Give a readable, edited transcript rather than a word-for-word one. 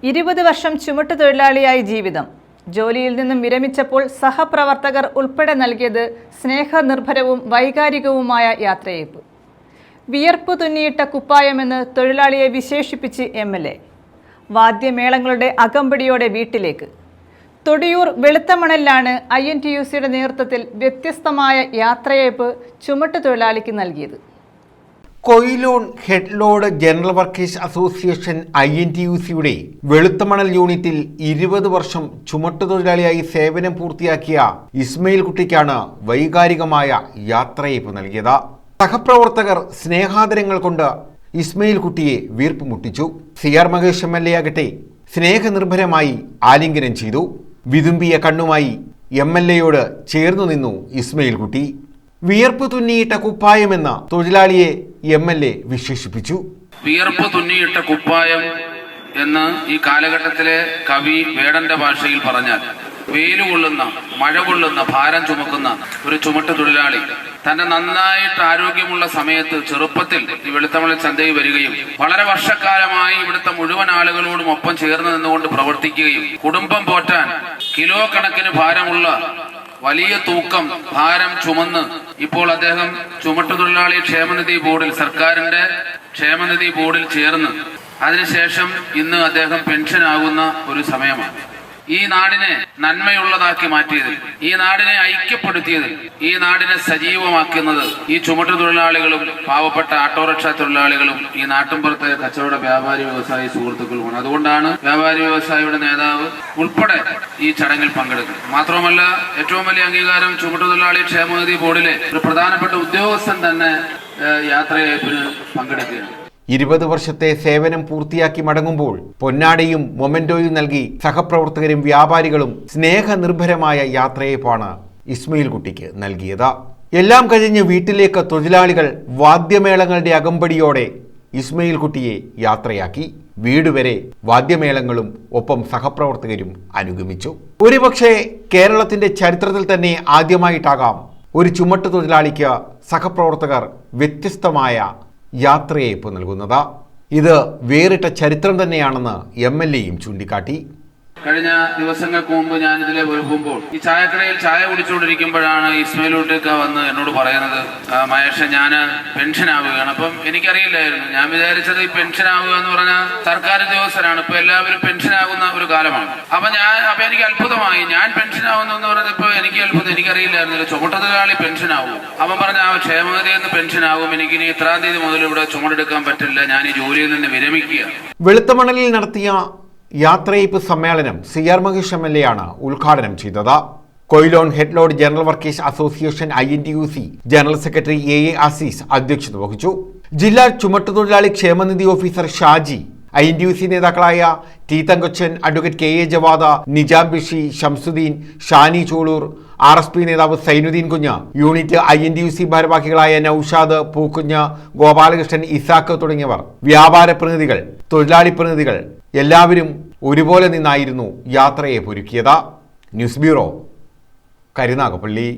20 വർഷം ചുമട്ടുതൊഴിലാളിയായി ജീവിതം. ജോലിയിൽ നിന്നും വിരമിച്ചപ്പോൾ സഹപ്രവർത്തകർ ഉൾപ്പെടെ നൽകിയത് സ്നേഹനിർഭരവും വൈകാരികവുമായ യാത്രയയപ്പ്. വിയർപ്പ് തുന്നിയിട്ട കുപ്പായമെന്ന് തൊഴിലാളിയെ വിശേഷിപ്പിച്ച് MLA. വാദ്യമേളങ്ങളുടെ അകമ്പടിയോടെ വീട്ടിലേക്ക്. തൊടിയൂർ വെളുത്തമണലിലാണ് INTUCയുടെ നേതൃത്വത്തിൽ വ്യത്യസ്തമായ യാത്രയയപ്പ് ചുമട്ടുതൊഴിലാളിക്ക് നൽകിയത്. Quilon head load general workers association INTUCയുടെ വെളുത്തമണൽ യൂണിറ്റിൽ 20 വർഷം ചുമട്ടുതൊഴിലാളിയായി സേവനം പൂർത്തിയാക്കിയ ഇസ്മയിൽ കുട്ടിക്കാണ് വൈകാരികമായ യാത്രയയപ്പ് നൽകിയത്. സഹപ്രവർത്തകർ സ്നേഹാദരങ്ങൾ കൊണ്ട് ഇസ്മയിൽ കുട്ടിയെ വീർപ്പ് മുട്ടിച്ചു. CR മഹേഷ് MLA ആകട്ടെ സ്നേഹനിർഭരമായി ആലിംഗനം ചെയ്തു. വിതുമ്പിയ കണ്ണുമായി MLAയോട് ചേർന്നു നിന്നു ഇസ്മയിൽ കുട്ടി. വിയർപ്പ് തുന്നിയിട്ട കുപ്പായമെന്ന തൊഴിലാളിയെ MLA വിശേഷിപ്പിച്ചു. വിയർപ്പ് തുന്നിയിട്ട കുപ്പായം എന്ന് ഈ കാലഘട്ടത്തിലെ കവി വേടന്റെ ഭാഷയിൽ പറഞ്ഞാൽ വെയിലുകൊള്ളുന്ന, മഴ കൊള്ളുന്ന, ഭാരം ചുമക്കുന്ന ഒരു ചുമട്ട് തൊഴിലാളി തന്റെ നന്നായിട്ട് ആരോഗ്യമുള്ള സമയത്ത് ചെറുപ്പത്തിൽ ഈ വെളുത്തമണൽ ചന്തയിൽ വരികയും വളരെ വർഷക്കാലമായി ഇവിടുത്തെ മുഴുവൻ ആളുകളോടും ഒപ്പം ചേർന്ന് നിന്നുകൊണ്ട് പ്രവർത്തിക്കുകയും കുടുംബം പോറ്റാൻ കിലോ കണക്കിന് ഭാരമുള്ള വലിയ തൂക്കം ഭാരം ചുമന്ന് ഇപ്പോൾ അദ്ദേഹം ചുമട്ടുതൊഴിലാളി ക്ഷേമനിധി ബോർഡിൽ, സർക്കാരിന്റെ ക്ഷേമനിധി ബോർഡിൽ ചേർന്ന് അതിനുശേഷം ഇന്ന് അദ്ദേഹം പെൻഷനാകുന്ന ഒരു സമയമാണ്. ഈ നാടിനെ നന്മയുള്ളതാക്കി മാറ്റിയതിൽ, ഈ നാടിനെ ഐക്യപ്പെടുത്തിയതിൽ, ഈ നാടിനെ സജീവമാക്കുന്നത് ഈ ചുമട്ടുതൊഴിലാളികളും പാവപ്പെട്ട ഓട്ടോറിക്ഷ തൊഴിലാളികളും ഈ നാട്ടിൻപുറത്തെ കച്ചവട വ്യാപാരി വ്യവസായി സുഹൃത്തുക്കളുമാണ്. അതുകൊണ്ടാണ് വ്യാപാരി വ്യവസായിയുടെ നേതാവ് ഉൾപ്പെടെ ഈ ചടങ്ങിൽ പങ്കെടുക്കുന്നത്. മാത്രമല്ല, ഏറ്റവും വലിയ അംഗീകാരം ചുമട്ടുതൊഴിലാളി ക്ഷേമനിധി ബോർഡിലെ ഒരു പ്രധാനപ്പെട്ട ഉദ്യോഗസ്ഥൻ തന്നെ യാത്രയയപ്പിന് പങ്കെടുക്കുകയാണ്. 20 വർഷത്തെ സേവനം പൂർത്തിയാക്കി മടങ്ങുമ്പോൾ പൊന്നാടയും മൊമെന്റോയും നൽകി സഹപ്രവർത്തകരും വ്യാപാരികളും സ്നേഹനിർഭരമായ യാത്രയയപ്പാണ് ഇസ്മയിൽ കുട്ടിക്ക് നൽകിയത്. എല്ലാം കഴിഞ്ഞ് വീട്ടിലേക്ക് തൊഴിലാളികൾ വാദ്യമേളങ്ങളുടെ അകമ്പടിയോടെ ഇസ്മയിൽ കുട്ടിയെ യാത്രയാക്കി. വീടുവരെ വാദ്യമേളങ്ങളും ഒപ്പം സഹപ്രവർത്തകരും അനുഗമിച്ചു. ഒരുപക്ഷെ കേരളത്തിന്റെ ചരിത്രത്തിൽ തന്നെ ആദ്യമായിട്ടാകാം ഒരു ചുമട്ട് തൊഴിലാളിക്ക് സഹപ്രവർത്തകർ വ്യത്യസ്തമായ യാത്രയയപ്പ് നൽകുന്നത്. ഇത് വേറിട്ട ചരിത്രം തന്നെയാണെന്ന് MLAയും ചൂണ്ടിക്കാട്ടി. കഴിഞ്ഞ ദിവസങ്ങൾക്ക് മുമ്പ് ഞാൻ ഇതിലെ പോകുമ്പോൾ ഈ ചായക്കടയിൽ ചായ കുടിച്ചുകൊണ്ടിരിക്കുമ്പോഴാണ് ഇസ്മയിലോട്ടേക്ക് വന്ന് എന്നോട് പറയുന്നത്, മഹേഷ്, ഞാൻ പെൻഷൻ ആവുകയാണ്. അപ്പം എനിക്കറിയില്ലായിരുന്നു. ഞാൻ വിചാരിച്ചത് ഈ പെൻഷൻ ആവുക എന്ന് പറഞ്ഞാൽ സർക്കാർ ഉദ്യോഗസ്ഥരാണ്, ഇപ്പൊ എല്ലാവരും പെൻഷൻ ആകുന്ന ഒരു കാലമാണ്. അപ്പൊ എനിക്ക് അത്ഭുതമായി. ഞാൻ പെൻഷൻ ആവുന്നു എന്ന് പറഞ്ഞപ്പോ എനിക്ക് അത്ഭുതം. എനിക്കറിയില്ലായിരുന്നില്ല ചുമട്ടുതൊഴിലാളി പെൻഷൻ ആവും. അവൻ പറഞ്ഞ ക്ഷേമനിധിയിൽ നിന്ന് പെൻഷൻ ആവും, എനിക്ക് ഇനി 3-ാം തീയതി മുതൽ ഇവിടെ ചുമടെടുക്കാൻ പറ്റില്ല, ഞാൻ ഈ ജോലിയിൽ നിന്ന് വിരമിക്കുക. വെളുത്തമണലിൽ നടത്തിയ യാത്രയയപ്പ് സമ്മേളനം CR മഹേഷ് MLAയാണ് ഉദ്ഘാടനം ചെയ്തത്. Quilon head load general workers association INTUC general secretary AA Azeez അധ്യക്ഷത വഹിച്ചു. ജില്ലാ ചുമട്ടുതൊഴിലാളി ക്ഷേമനിധി ഓഫീസർ ഷാജി, INTUC നേതാക്കളായ T Thankachan, advocate KA Javada, Nijam Bishi, Shamsuddin, Shani Cholur, RSP നേതാവ് സൈനുദ്ദീൻ കുഞ്ഞ്, യൂണിറ്റ് INTUC ഭാരവാഹികളായ നൌഷാദ്, പൂക്കുഞ്ഞ്, ഗോപാലകൃഷ്ണൻ, ഇസാഖ് തുടങ്ങിയവർ, വ്യാപാര പ്രതിനിധികൾ, തൊഴിലാളി പ്രതിനിധികൾ എല്ലാവരും ഒരുപോലെ നിന്നായിരുന്നു യാത്രയെ ഒരുക്കിയത്. News bureau, Karunagappally.